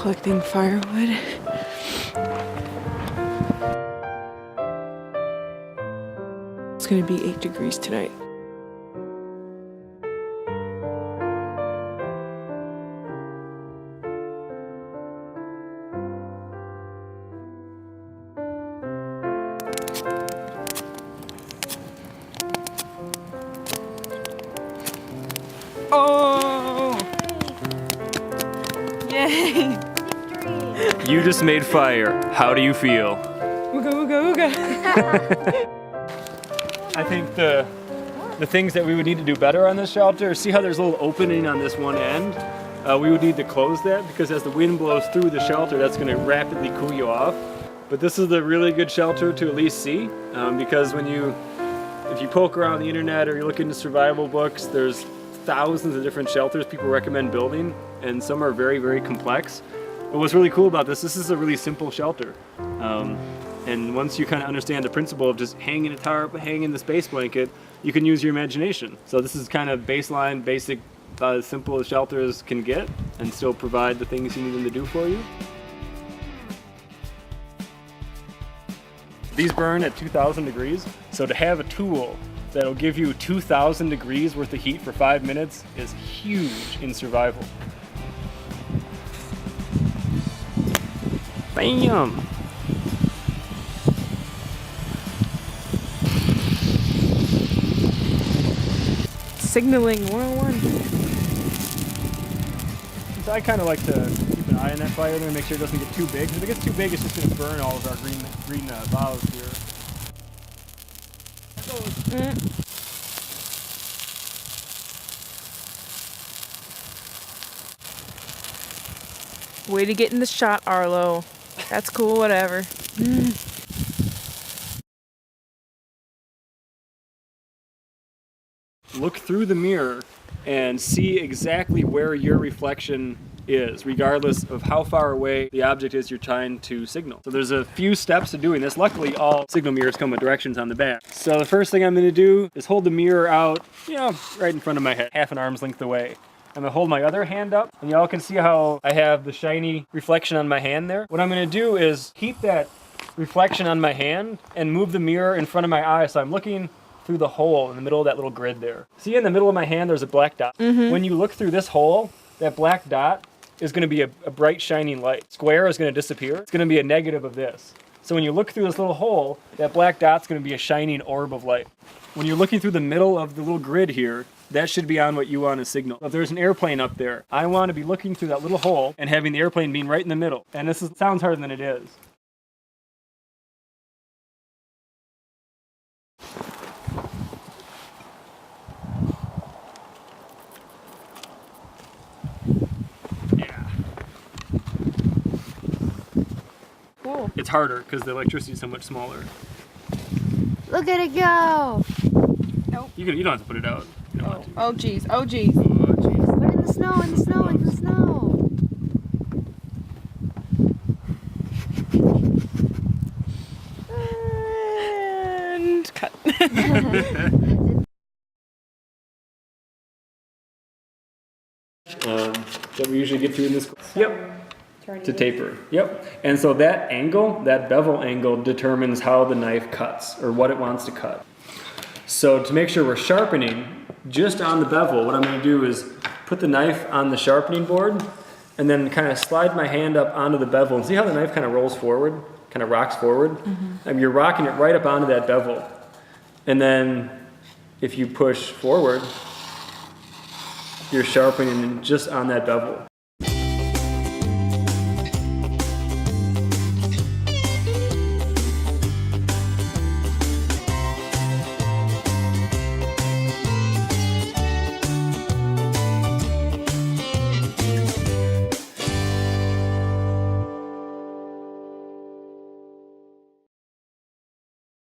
collecting firewood. It's gonna be 8 degrees tonight. Oh! Yay! You just made fire. How do you feel? Ooga ooga ooga! I think the things that we would need to do better on this shelter, see how there's a little opening on this one end? We would need to close that because as the wind blows through the shelter, that's going to rapidly cool you off. But this is a really good shelter to at least see because if you poke around the internet or you look into survival books, there's thousands of different shelters people recommend building, and some are very, very complex. But what's really cool about this is a really simple shelter. And once you kind of understand the principle of just hanging a tarp, hanging the space blanket, you can use your imagination. So this is kind of baseline, basic, about as simple as shelters can get, and still provide the things you need them to do for you. These burn at 2,000 degrees, so to have a tool that'll give you 2,000 degrees worth of heat for 5 minutes is huge in survival. Bam! Signaling 101. So I kind of like to keep an eye on that fire there and make sure it doesn't get too big. If it gets too big, it's just going to burn all of our green boughs here. Way to get in the shot, Arlo. That's cool, whatever. Look through the mirror and see exactly where your reflection is, regardless of how far away the object is you're trying to signal. So there's a few steps to doing this. Luckily, all signal mirrors come with directions on the back. So the first thing I'm going to do is hold the mirror out, right in front of my head, half an arm's length away. I'm going to hold my other hand up, and y'all can see how I have the shiny reflection on my hand there. What I'm going to do is keep that reflection on my hand and move the mirror in front of my eye so I'm looking through the hole in the middle of that little grid there. See, in the middle of my hand there's a black dot. When you look through this hole, that black dot is going to be a bright shining light. Square is going to disappear. It's going to be a negative of this. So when you look through this little hole, that black dot's going to be a shining orb of light. When you're looking through the middle of the little grid here, that should be on what you want to signal. If there's an airplane up there, I want to be looking through that little hole and having the airplane being right in the middle. And this sounds harder than it is. Cool. It's harder because the electricity is so much smaller. Look at it go! Nope. You don't have to put it out. You don't have to. Oh geez, oh geez. Oh, jeez. Put it in the snow, in the snow, in the snow! And cut. That we usually get to in this course. Yep. To taper. Yep. And so that angle, that bevel angle, determines how the knife cuts or what it wants to cut. So to make sure we're sharpening just on the bevel, what I'm going to do is put the knife on the sharpening board and then kind of slide my hand up onto the bevel and see how the knife kind of rolls forward, kind of rocks forward. You're rocking it right up onto that bevel. And then if you push forward, you're sharpening just on that bevel.